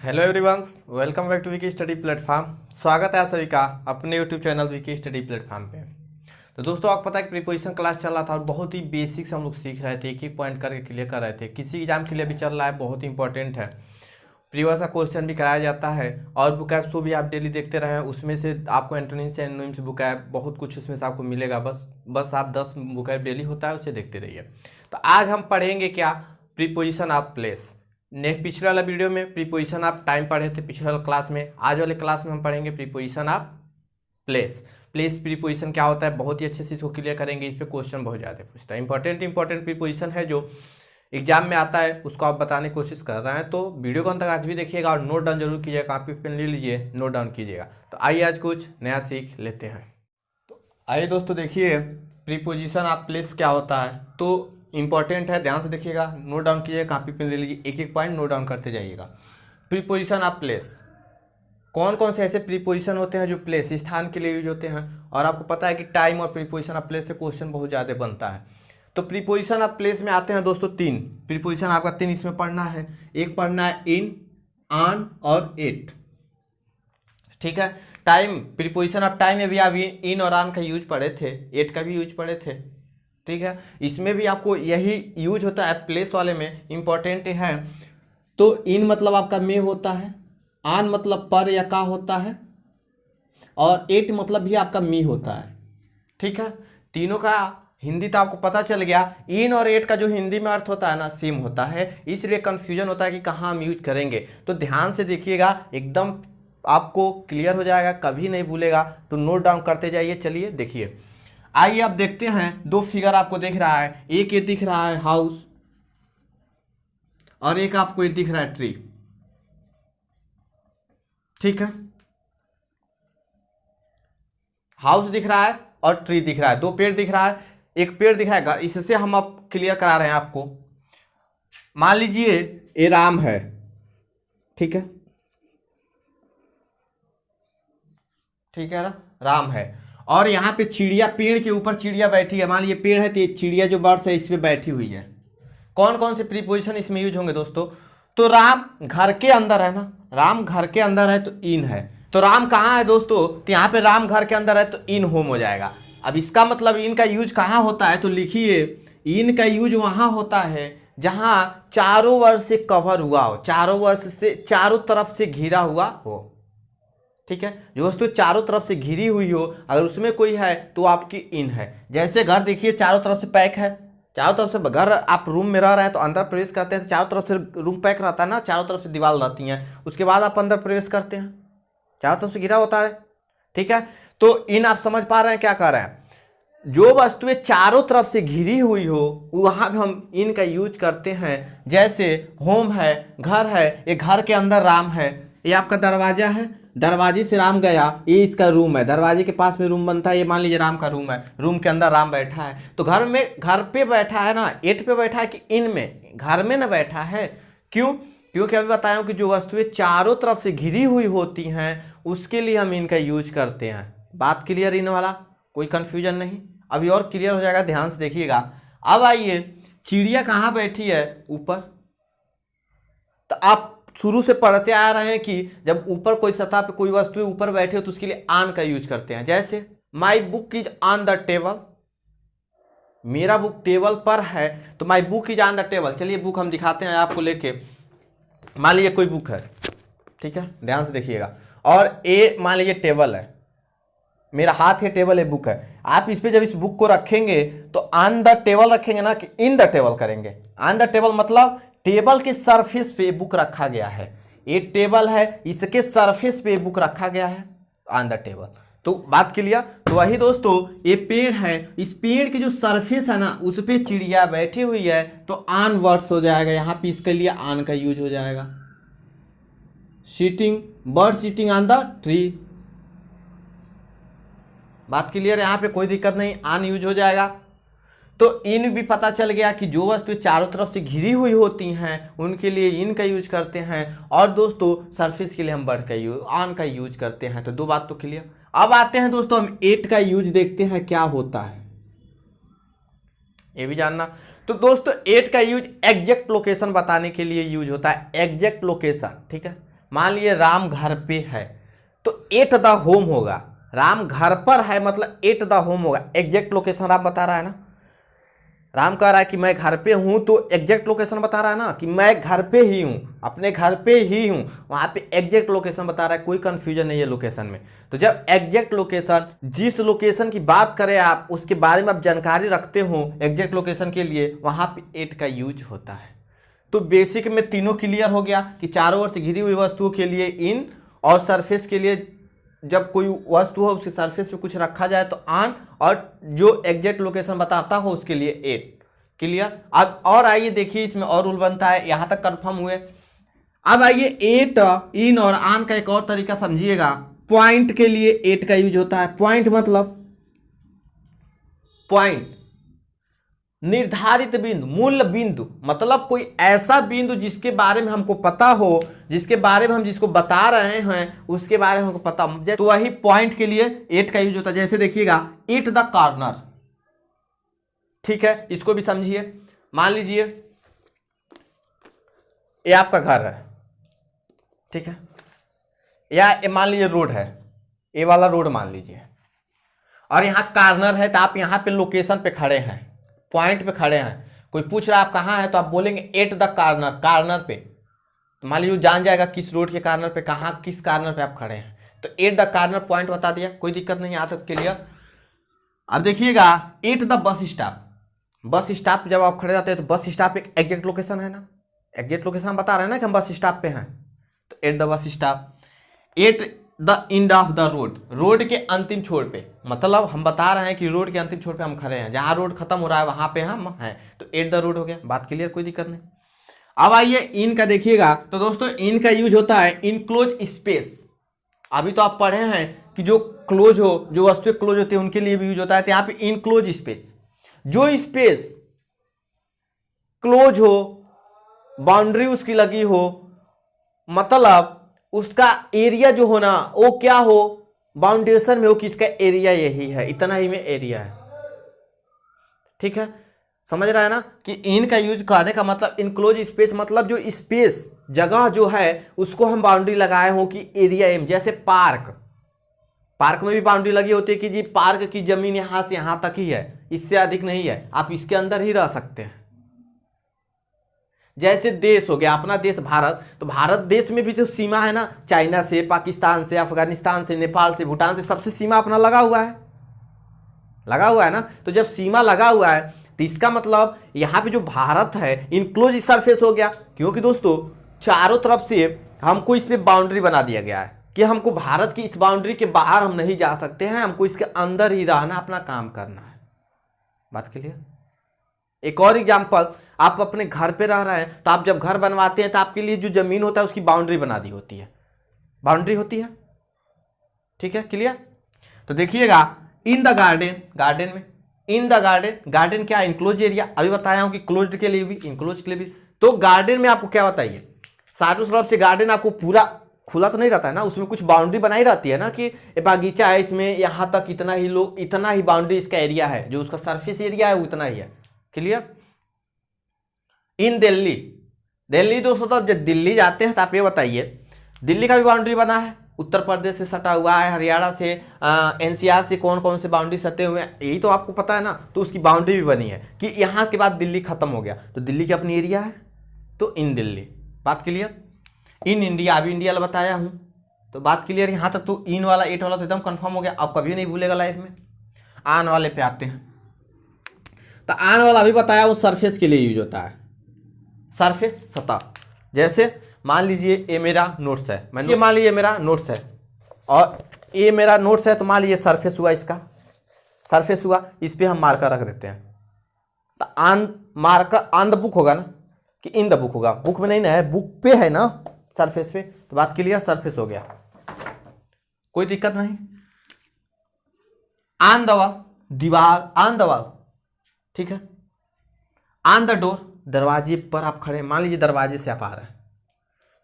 Hello everyone, welcome back to Vicky study platform. स्वागत है आप सभी का अपने YouTube channel Vicky study platform पे। तो दोस्तों, आपको पता है कि प्रीपोजिशन क्लास चल रहा था और बहुत ही बेसिक से हम लोग सीख रहे थे, एक एक पॉइंट करके क्लियर कर रहे थे। किसी एग्जाम के लिए भी चल रहा है, बहुत ही इंपॉर्टेंट है। प्रीवियस का क्वेश्चन भी कराया जाता है और बुक ऐप शो भी आप डेली देखते रहे, उसमें से आपको एंटोनिम्स एंटोनिम्स बुक ऐप बहुत कुछ उसमें से आपको मिलेगा। बस आप 10 बुक ऐप डेली होता है, उसे देखते रहिए। तो आज हम पढ़ेंगे क्या, प्रीपोजिशन ऑफ प्लेस। नेक्स्ट पिछले वाला वीडियो में प्रीपोजिशन ऑफ टाइम पढ़े थे पिछले वाला क्लास में। आज वाले क्लास में हम पढ़ेंगे preposition of place. Place preposition क्या होता है, बहुत ही अच्छे से इसको क्लियर करेंगे। इस पे क्वेश्चन बहुत ज़्यादा पूछता है। इंपॉर्टेंट प्रीपोजिशन है जो एग्जाम में आता है, उसको आप बताने की कोशिश कर रहे हैं। तो वीडियो को अंत तक आज भी देखिएगा और नोट डाउन जरूर कीजिएगा, कॉपी पेन ले लीजिए, नोट डाउन कीजिएगा। तो आइए आज कुछ नया सीख लेते हैं। तो आइए दोस्तों, देखिए प्रीपोजिशन ऑफ प्लेस क्या होता है। तो इंपॉर्टेंट है, ध्यान से देखिएगा, नोट डाउन कीजिए, कॉपी पेन ले लीजिए, एक एक पॉइंट नोट डाउन करते जाइएगा। प्रीपोजिशन ऑफ प्लेस, कौन कौन से ऐसे प्रीपोजिशन होते हैं जो प्लेस स्थान के लिए यूज होते हैं। और आपको पता है कि टाइम और प्रीपोजिशन ऑफ प्लेस से क्वेश्चन बहुत ज़्यादा बनता है। तो प्रीपोजिशन ऑफ प्लेस में आते हैं दोस्तों तीन प्रीपोजिशन, आपका तीन इसमें पढ़ना है। एक पढ़ना है इन, ऑन और एट, ठीक है। टाइम, प्रीपोजिशन ऑफ टाइम में भी आप इन और ऑन का यूज पढ़े थे, एट का भी यूज पढ़े थे, ठीक है। इसमें भी आपको यही यूज होता है, प्लेस वाले में इंपॉर्टेंट है। तो इन मतलब आपका में होता है, आन मतलब पर या का होता है, और एट मतलब भी आपका मी होता है, ठीक है। तीनों का हिंदी तो आपको पता चल गया। इन और एट का जो हिंदी में अर्थ होता है ना, सेम होता है, इसलिए कंफ्यूजन होता है कि कहाँ हम यूज करेंगे। तो ध्यान से देखिएगा, एकदम आपको क्लियर हो जाएगा, कभी नहीं भूलेगा। तो नोट डाउन करते जाइए। चलिए देखिए, आइए आप देखते हैं। दो फिगर आपको दिख रहा है, एक ये दिख रहा है हाउस और एक आपको ये दिख रहा है ट्री, ठीक है। हाउस दिख रहा है और ट्री दिख रहा है, दो पेड़ दिख रहा है, एक पेड़ दिख रहा है। इससे हम अब क्लियर करा रहे हैं आपको। मान लीजिए ये राम है, ठीक है, ठीक है ना, राम है। और यहाँ पे चिड़िया, पेड़ के ऊपर चिड़िया बैठी है। मान लीजिए पेड़ है तो ये चिड़िया जो बर्ड्स है इस पे बैठी हुई है। कौन कौन से प्रीपोजिशन इसमें यूज होंगे दोस्तों। तो राम घर के अंदर है ना, राम घर के अंदर है तो इन है। तो राम कहाँ है दोस्तों, तो यहाँ पे राम घर के अंदर है तो इन होम हो जाएगा। अब इसका मतलब इन का यूज कहाँ होता है, तो लिखिए इन का यूज वहाँ होता है जहाँ चारों ओर से कवर हुआ हो, चारों ओर से, चारों तरफ से घिरा हुआ हो, ठीक है। जो वस्तु चारों तरफ से घिरी हुई हो, अगर उसमें कोई है तो आपकी इन है। जैसे घर देखिए चारों तरफ से पैक है, चारों तरफ से, घर आप रूम में रह रहे हैं तो अंदर प्रवेश करते हैं तो चारों तरफ से रूम पैक रहता है ना, चारों तरफ से दीवार रहती हैं, उसके बाद आप अंदर प्रवेश करते हैं, चारों तरफ से घिरा होता है, ठीक है। तो इन आप समझ पा रहे हैं क्या कर रहे हैं, जो वस्तुएं चारों तरफ से घिरी हुई हो वहां पे हम इन का यूज करते हैं। जैसे होम है, घर है, ये घर के अंदर राम है, ये आपका दरवाजा है, दरवाजे से राम गया, ये इसका रूम है, दरवाजे के पास में रूम बनता है, ये मान लीजिए राम का रूम है, रूम के अंदर राम बैठा है। तो घर में, घर पे बैठा है ना, एट पे बैठा है कि इन में, घर में ना बैठा है। क्यों, क्योंकि अभी बताया कि जो वस्तुएं चारों तरफ से घिरी हुई होती हैं उसके लिए हम इनका यूज करते हैं। बात क्लियर, इन वाला कोई कंफ्यूजन नहीं, अभी और क्लियर हो जाएगा, ध्यान से देखिएगा। अब आइए, चिड़िया कहाँ बैठी है, ऊपर। तो आप शुरू से पढ़ते आ रहे हैं कि जब ऊपर कोई सतह पे कोई वस्तु ऊपर बैठे हो तो उसके लिए ऑन का यूज करते हैं। जैसे my book is on the table, मेरा बुक टेबल पर है तो my book is on the table. चलिए बुक हम दिखाते हैं आपको लेके। मान लीजिए कोई बुक है, ठीक है, ध्यान से देखिएगा, और ए मान लीजिए टेबल है, मेरा हाथ है टेबल है, बुक है। आप इस पे जब इस बुक को रखेंगे तो ऑन द टेबल रखेंगे ना कि इन द टेबल करेंगे। ऑन द टेबल मतलब टेबल के सरफेस पे बुक रखा गया है, ये टेबल है, इसके सरफेस पे बुक रखा गया है, ऑन द टेबल। तो बात क्लियर। तो वही दोस्तों, ये पेड़ है, इस पेड़ के जो सरफेस है ना उस पे चिड़िया बैठी हुई है तो ऑन वर्ड्स हो जाएगा, यहाँ पे इसके लिए ऑन का यूज हो जाएगा। Sitting, bird sitting on the tree. बात क्लियर, यहाँ पे कोई दिक्कत नहीं, ऑन यूज हो जाएगा। तो इन भी पता चल गया कि जो वस्तु चारों तरफ से घिरी हुई होती हैं उनके लिए इन का यूज करते हैं, और दोस्तों सरफेस के लिए हम बर्ड का यूज, ऑन का यूज करते हैं। तो दो बात तो क्लियर। अब आते हैं दोस्तों, हम एट का यूज देखते हैं क्या होता है, ये भी जानना। तो दोस्तों एट का यूज एग्जैक्ट लोकेशन बताने के लिए यूज होता है, एग्जैक्ट लोकेशन, ठीक है। मान लिए राम घर पे है तो एट द होम होगा। राम घर पर है मतलब एट द होम होगा। एग्जैक्ट लोकेशन राम बता रहा है ना, राम कह रहा है कि मैं घर पे हूं तो एग्जैक्ट लोकेशन बता रहा है ना कि मैं घर पे ही हूं, अपने घर पे ही हूं, वहां पे एग्जैक्ट लोकेशन बता रहा है, कोई कंफ्यूजन नहीं है लोकेशन में। तो जब एग्जैक्ट लोकेशन, जिस लोकेशन की बात करें आप उसके बारे में आप जानकारी रखते हो एग्जैक्ट लोकेशन के लिए, वहां पे एट का यूज होता है। तो बेसिक में तीनों क्लियर हो गया कि चारों ओर से घिरी हुई वस्तुओं के लिए इन, और सरफेस के लिए जब कोई वस्तु हो उसके सरफेस पे कुछ रखा जाए तो ऑन, और जो एग्जैक्ट लोकेशन बताता हो उसके लिए एट। क्लियर। अब और आइए देखिए इसमें और रूल बनता है, यहां तक कंफर्म हुए। अब आइए एट, इन और ऑन का एक और तरीका समझिएगा। पॉइंट के लिए एट का यूज होता है। पॉइंट मतलब पॉइंट निर्धारित बिंदु, मूल बिंदु, मतलब कोई ऐसा बिंदु जिसके बारे में हमको पता हो, जिसके बारे में हम जिसको बता रहे हैं उसके बारे में हमको पता हो, तो वही पॉइंट के लिए एट का यूज होता है। जैसे देखिएगा एट द कॉर्नर, ठीक है, इसको भी समझिए। मान लीजिए ये आपका घर है, ठीक है, या मान लीजिए रोड है, ये वाला रोड मान लीजिए, और यहाँ कॉर्नर है तो आप यहाँ पे लोकेशन पे खड़े हैं, पॉइंट पे खड़े हैं। कोई पूछ रहा है आप कहाँ हैं तो आप बोलेंगे एट द कॉर्नर, कॉर्नर पे। तो मान लीजिए जान जाएगा किस रोड के कॉर्नर पे, कहाँ किस कॉर्नर पे आप खड़े हैं, तो एट द कॉर्नर पॉइंट बता दिया, कोई दिक्कत नहीं आ सकती। क्लियर। अब देखिएगा at the bus stop, bus stop जब आप खड़े रहते हैं तो बस स्टॉप एक एग्जैक्ट लोकेशन है ना, एग्जैक्ट लोकेशन हम बता रहे हैं ना कि हम बस स्टॉप पे हैं, तो at the bus stop. At the end of the road, road के अंतिम छोर पे, मतलब हम बता रहे हैं कि रोड के अंतिम छोर पे हम खड़े हैं, जहां रोड खत्म हो रहा है वहां पे हम हैं, तो एट द रोड हो गया। बात क्लियर, कोई दिक्कत नहीं। अब आइए इन का देखिएगा, तो दोस्तों इन का यूज होता है इनक्लोज स्पेस। अभी तो आप पढ़े हैं कि जो क्लोज हो, जो वस्तुएं क्लोज होती है उनके लिए भी यूज होता है, तो यहाँ पे इनक्लोज स्पेस, जो स्पेस क्लोज हो, बाउंड्री उसकी लगी हो, मतलब उसका एरिया जो हो ना वो क्या हो, बाउंडेशन में हो कि इसका एरिया यही है, इतना ही में एरिया है। ठीक है, समझ रहा है ना कि इन का यूज करने का मतलब इनक्लोज स्पेस, मतलब जो स्पेस जगह जो है उसको हम बाउंड्री लगाए हो कि एरिया एम। जैसे पार्क, पार्क में भी बाउंड्री लगी होती है कि जी पार्क की जमीन यहां से यहां तक ही है, इससे अधिक नहीं है, आप इसके अंदर ही रह सकते हैं। जैसे देश हो गया अपना देश भारत, तो भारत देश में भी जो सीमा है ना, चाइना से, पाकिस्तान से, अफगानिस्तान से, नेपाल से, भूटान से, सबसे सीमा अपना लगा हुआ है, लगा हुआ है ना। तो जब सीमा लगा हुआ है तो इसका मतलब यहाँ पे जो भारत है इनक्लोज सरफेस हो गया, क्योंकि दोस्तों चारों तरफ से हमको इस पे बाउंड्री बना दिया गया है कि हमको भारत की इस बाउंड्री के बाहर हम नहीं जा सकते हैं, हमको इसके अंदर ही रहना, अपना काम करना है। बात क्लियर। एक और एग्जांपल, आप अपने घर पे रह रहे हैं तो आप जब घर बनवाते हैं तो आपके लिए जो जमीन होता है उसकी बाउंड्री बना दी होती है, बाउंड्री होती है। ठीक है, क्लियर। तो देखिएगा इन द गार्डन, गार्डन में इन द गार्डन, गार्डन क्या इंक्लोज एरिया, अभी बताया हूं कि क्लोज्ड के लिए भी, इंक्लोज के लिए भी। तो गार्डन में आपको क्या बताइए, चारों तरफ से गार्डन आपको पूरा खुला तो नहीं रहता है ना, उसमें कुछ बाउंड्री बनाई रहती है ना कि बागीचा है इसमें यहाँ तक इतना ही लोग, इतना ही बाउंड्री इसका एरिया है, जो उसका सरफेस एरिया है वो इतना ही है। क्लियर। इन दिल्ली, दिल्ली दोस्तों तो जब दिल्ली जाते हैं तो आप ये बताइए दिल्ली का भी बाउंड्री बना है, उत्तर प्रदेश से सटा हुआ है, हरियाणा से, एनसीआर से कौन कौन से बाउंड्री सटे हुए हैं यही तो आपको पता है ना। तो उसकी बाउंड्री भी बनी है कि यहाँ के बाद दिल्ली खत्म हो गया तो दिल्ली की अपनी एरिया है, तो इन दिल्ली। बात क्लियर। इन इंडिया, अभी इंडिया बताया हूँ, तो बात क्लियर यहाँ तक। तो इन वाला एट वाला तो एकदम कंफर्म हो गया, अब कभी नहीं भूलेगा लाइफ में। आन वाले पे आते हैं, तो आन वाला अभी बताया वो सरफेस के लिए यूज होता है, सरफेस सतह। जैसे मान लीजिए ये मेरा नोट्स है, ये मान लीजिए मेरा नोट्स है और ये मेरा नोट्स है, तो मान लीजिए सरफेस हुआ, इसका सरफेस हुआ, इस पे हम मार्कर रख देते हैं। तो on marker on the book होगा ना कि इन द बुक होगा, बुक में नहीं ना है, बुक पे है ना, सरफेस पे। तो बात क्लियर, सरफेस हो गया, कोई दिक्कत नहीं। ऑन द वॉल, दीवार, ऑन द वॉल, ठीक है। ऑन द डोर, दरवाजे पर आप खड़े, मान लीजिए दरवाजे से आप आ रहे हैं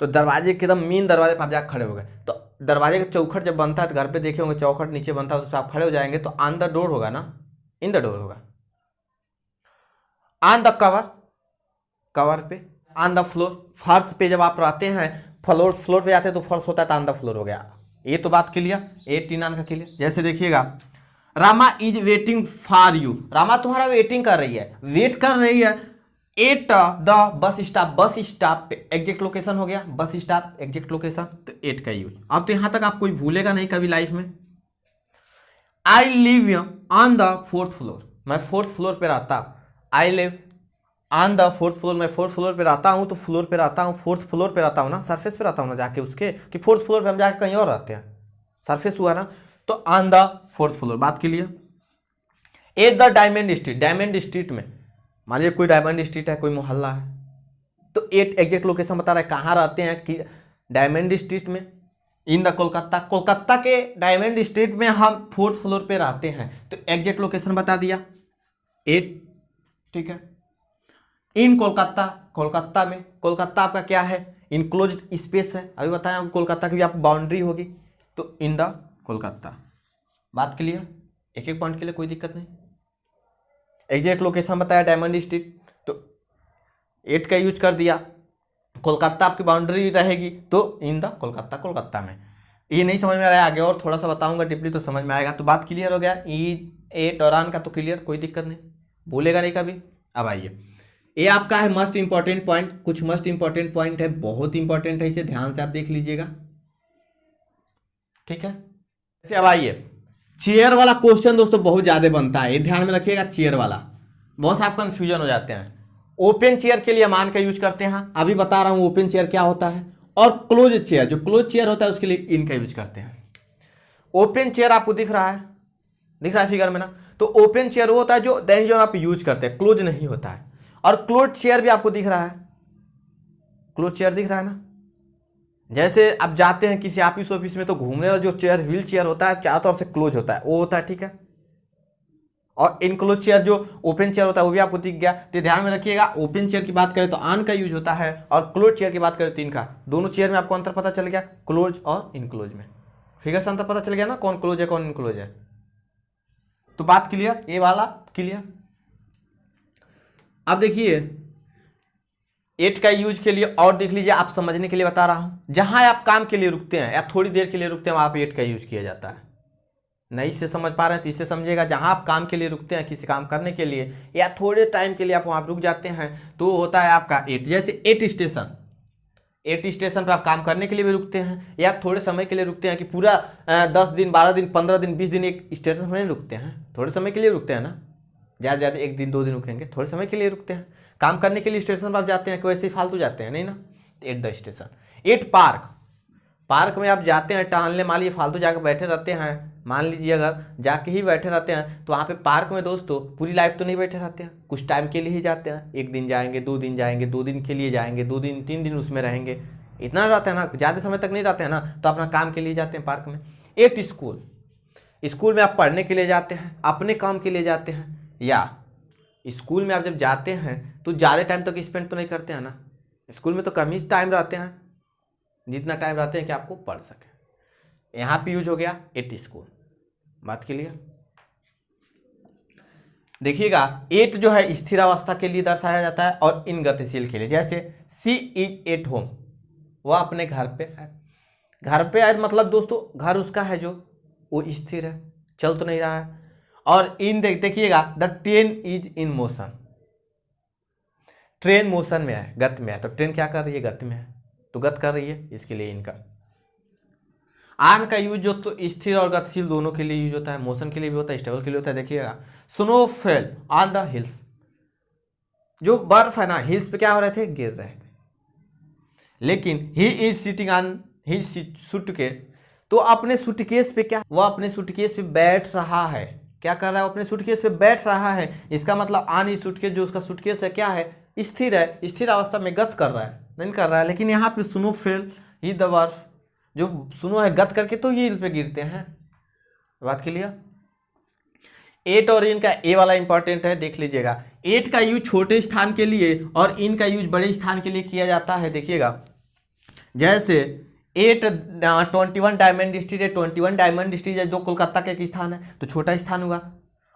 तो दरवाजे के एकदम मेन दरवाजे पर आप जाकर खड़े हो गए, तो दरवाजे का चौखट जब बनता है तो घर पे देखे होंगे चौखट नीचे बनता है, तो उस पर आप खड़े हो जाएंगे, तो ऑन द डोर होगा ना, इन द डोर होगा। ऑन द कवर, कवर पे। ऑन द फ्लोर, फर्श पे जब आप रहते हैं फ्लोर फ्लोर पे जाते हैं तो फर्स्ट होता है तो ऑन द फ्लोर हो गया। ये तो बात क्लियर, 89 का क्लियर। जैसे देखिएगा, Rama is waiting for you, Rama तुम्हारा वेटिंग कर रही है, वेट कर रही है at the bus stop, bus stop पे एग्जैक्ट लोकेशन हो गया, बस स्टॉप एग्जैक्ट लोकेशन, तो एट का यूज। अब तो यहां तक आप कोई भूलेगा नहीं कभी लाइफ में। I live on the fourth floor, मैं फोर्थ फ्लोर पे रहता, I live on the fourth floor, मैं फोर्थ फ्लोर पे रहता हूँ, तो फ्लोर पे रहता हूँ, फोर्थ फ्लोर पे रहता हूँ ना, सरफेस पे रहता हूँ ना जाके उसके, कि फोर्थ फ्लोर पे हम जाके कहीं और रहते हैं, सरफेस हुआ ना, तो ऑन द फोर्थ फ्लोर। बात clear. At the diamond street, diamond street में, मान लीजिए कोई डायमंड स्ट्रीट है, कोई मोहल्ला है, तो एट एग्जैक्ट लोकेशन बता रहा है कहाँ रहते हैं, कि डायमंड स्ट्रीट में, इन द कोलकाता, कोलकाता के डायमंड स्ट्रीट में हम फोर्थ फ्लोर पे रहते हैं, तो एग्जैक्ट लोकेशन बता दिया 8, ठीक है। इन कोलकाता, कोलकाता में, कोलकाता आपका क्या है, इनक्लोज स्पेस है, अभी बताया कोलकाता की भी आपको बाउंड्री होगी, तो इन द कोलकाता। बात क्लियर, एक एक पॉइंट के लिए कोई दिक्कत नहीं। एग्जैक्ट लोकेशन बताया डायमंड स्ट्रीट, तो 8 का यूज कर दिया, कोलकाता आपकी बाउंड्री रहेगी, तो इन द कोलकाता, कोलकाता में। ये नहीं समझ में आ रहा है, आगे और थोड़ा सा बताऊंगा डिपली तो समझ में आएगा। तो बात क्लियर हो गया, ई 8 और ऑन का तो क्लियर, कोई दिक्कत नहीं, भूलेगा नहीं कभी। अब आइए, ये आपका है मस्ट इंपॉर्टेंट पॉइंट, कुछ मस्ट इंपॉर्टेंट पॉइंट है, बहुत इंपॉर्टेंट है, इसे ध्यान से आप देख लीजिएगा, ठीक है। जैसे अब आइए, चेयर वाला क्वेश्चन दोस्तों बहुत ज्यादा बनता है, ये ध्यान में रखिएगा, चेयर वाला बहुत से आप कंफ्यूजन हो जाते हैं। ओपन चेयर के लिए मान का यूज करते हैं, अभी बता रहा हूं ओपन चेयर क्या होता है, और क्लोज चेयर, जो क्लोज चेयर होता है उसके लिए इनका यूज करते हैं। ओपन चेयर आपको दिख रहा है फिगर में ना, तो ओपन चेयर वो होता है जो देन जो आप यूज करते हैं, क्लोज नहीं होता है। और क्लोज चेयर भी आपको दिख रहा है, क्लोज चेयर दिख रहा है ना, जैसे आप जाते हैं किसी ऑफिस में, तो घूमने वाला जो चेयर व्हील चेयर होता है चारों तरफ से क्लोज होता है, वो होता है, ठीक है। और इनक्लोज चेयर जो ओपन चेयर होता है वो भी आपको दिख गया। तो ध्यान में रखिएगा, ओपन चेयर की बात करें तो ऑन का यूज होता है, और क्लोज चेयर की बात करें तो इनका। दोनों चेयर में आपको अंतर पता चल गया, क्लोज और इनक्लोज में फिगर से अंतर पता चल गया ना, कौन क्लोज है कौन इनक्लोज है। तो बात क्लियर, ये वाला क्लियर। अब देखिए 8 का यूज के लिए और देख लीजिए, आप समझने के लिए बता रहा हूं, जहां आप काम के लिए रुकते हैं या थोड़ी देर के लिए रुकते हैं वहां पे 8 का यूज किया जाता है। नहीं से समझ पा रहे हैं तो इससे समझिएगा, जहां आप काम के लिए रुकते हैं किसी काम करने के लिए, या थोड़े टाइम के लिए आप वहां रुक जाते हैं, तो होता है आपका 8। जैसे 8 स्टेशन, 8 स्टेशन पर आप काम करने के लिए भी रुकते हैं, या थोड़े समय के लिए रुकते हैं, कि पूरा 10 दिन 12 दिन 15 दिन 20 दिन एक स्टेशन पर नहीं रुकते हैं, थोड़े समय के लिए रुकते हैं ना, ज़्यादा ज़्यादा 1 दिन 2 दिन रुकेंगे, थोड़े समय के लिए रुकते हैं। काम करने के लिए स्टेशन पर आप जाते हैं, कोई ऐसे ही फालतू जाते हैं नहीं ना। 8 द स्टेशन। 8 पार्क, पार्क में आप जाते हैं टहलने, मान लीजिए फालतू जाकर बैठे रहते हैं, मान लीजिए अगर जाके ही बैठे रहते हैं, तो वहाँ पे पार्क में दोस्तों पूरी लाइफ तो नहीं बैठे रहते हैं, कुछ टाइम के लिए ही जाते हैं, 1 दिन जाएंगे 2 दिन जाएंगे, 2 दिन के लिए जाएंगे, 2 दिन 3 दिन उसमें रहेंगे, इतना रहते हैं ना, ज़्यादा समय तक नहीं रहते हैं ना, तो अपना काम के लिए जाते हैं पार्क में। 8 स्कूल, स्कूल में आप पढ़ने के लिए जाते हैं, अपने काम के लिए जाते हैं, या स्कूल में आप जब जाते हैं तो ज़्यादा टाइम तक स्पेंड तो नहीं करते हैं ना, स्कूल में तो कम ही टाइम रहते हैं, जितना टाइम रहते हैं कि आपको पढ़ सके। यहाँ पे यूज हो गया 8 स्कूल। बात क्लियर। देखिएगा 8 जो है स्थिर अवस्था के लिए दर्शाया जाता है, और इन गतिशील के लिए, जैसे सी इज एट होम, वह अपने घर पे है, घर पे है मतलब दोस्तों घर उसका है जो वो स्थिर है, चल तो नहीं रहा है। और इन देखिएगा the train is in motion, train motion में है, गति में है, तो ट्रेन क्या कर रही है, गति में है, तो गति कर रही है, इसके लिए इनका। आन का यूज जो तो स्थिर और गतिशील दोनों के लिए यूज होता है, मोशन के लिए भी होता है, स्टेबल के लिए होता है। देखिएगा snow fell on the hills, जो बर्फ है ना हिल्स पे क्या हो रहे थे, गिर रहे थे, लेकिन he is sitting on his suitcase, तो अपने सूटकेस पे क्या, वह अपने सूटकेस पे बैठ रहा है, क्या कर रहा है, अपने सूटकेस पे बैठ रहा है। इसका मतलब ऑन ही सूटकेस, जो उसका सूटकेस है क्या है, स्थिर है, स्थिर अवस्था में गत कर रहा है, नहीं कर रहा है। लेकिन यहाँ पे स्नो फेल ही द बर्फ, जो स्नो है गत करके तो ये पे गिरते हैं। बात क्लियर। 8 और इनका ए वाला इंपॉर्टेंट है, देख लीजिएगा। 8 का यूज छोटे स्थान के लिए और इनका यूज बड़े स्थान के लिए किया जाता है। देखिएगा जैसे 21 डायमंड स्ट्रीट है, 21 डायमंड स्ट्रीट है, जो कोलकाता का एक स्थान है तो छोटा स्थान हुआ,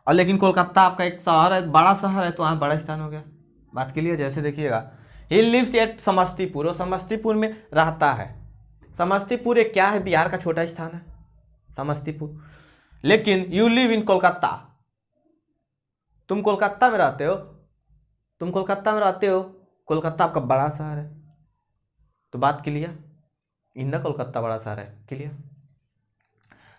और लेकिन कोलकाता आपका एक शहर है, बड़ा शहर है, तो वहाँ बड़ा स्थान हो गया। बात क्लियर। जैसे देखिएगा ही लिव्स एट समस्तीपुर, वो समस्तीपुर में रहता है। समस्तीपुर एक क्या है, बिहार का छोटा स्थान है समस्तीपुर। लेकिन यू लिव इन कोलकाता, तुम कोलकाता में रहते हो, तुम कोलकाता में रहते हो, कोलकाता आपका बड़ा शहर है। तो बात क्लियर, इन कोलकाता बड़ा शहर है, क्लियर।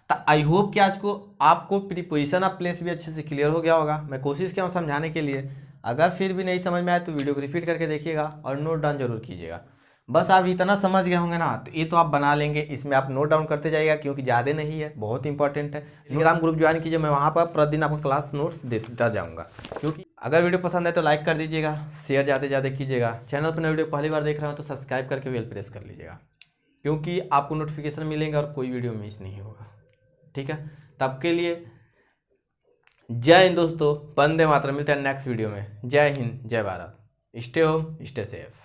तो आई होप कि आज को आपको प्रीपोजिशन ऑफ प्लेस भी अच्छे से क्लियर हो गया होगा। मैं कोशिश किया हूँ समझाने के लिए। अगर फिर भी नहीं समझ में आए तो वीडियो को रिपीट करके देखिएगा और नोट डाउन जरूर कीजिएगा। बस आप इतना समझ गए होंगे ना, तो ये तो आप बना लेंगे। इसमें आप नोट डाउन करते जाइएगा क्योंकि ज़्यादा नहीं है, बहुत इंपॉर्टेंट है। टेलीग्राम ग्रुप ज्वाइन कीजिए, मैं वहाँ पर प्रतिदिन आपको क्लास नोट्स देता जाऊँगा। क्योंकि अगर वीडियो पसंद आए तो लाइक कर दीजिएगा, शेयर ज़्यादा से ज़्यादा कीजिएगा। चैनल पर वीडियो पहली बार देख रहे हो तो सब्सक्राइब करके बेल प्रेस कर लीजिएगा, क्योंकि आपको नोटिफिकेशन मिलेंगे और कोई वीडियो मिस नहीं होगा। ठीक है, तब के लिए जय हिंद दोस्तों, वंदे मातरम। मिलते हैं नेक्स्ट वीडियो में। जय हिंद, जय Bharat, stay home, stay safe.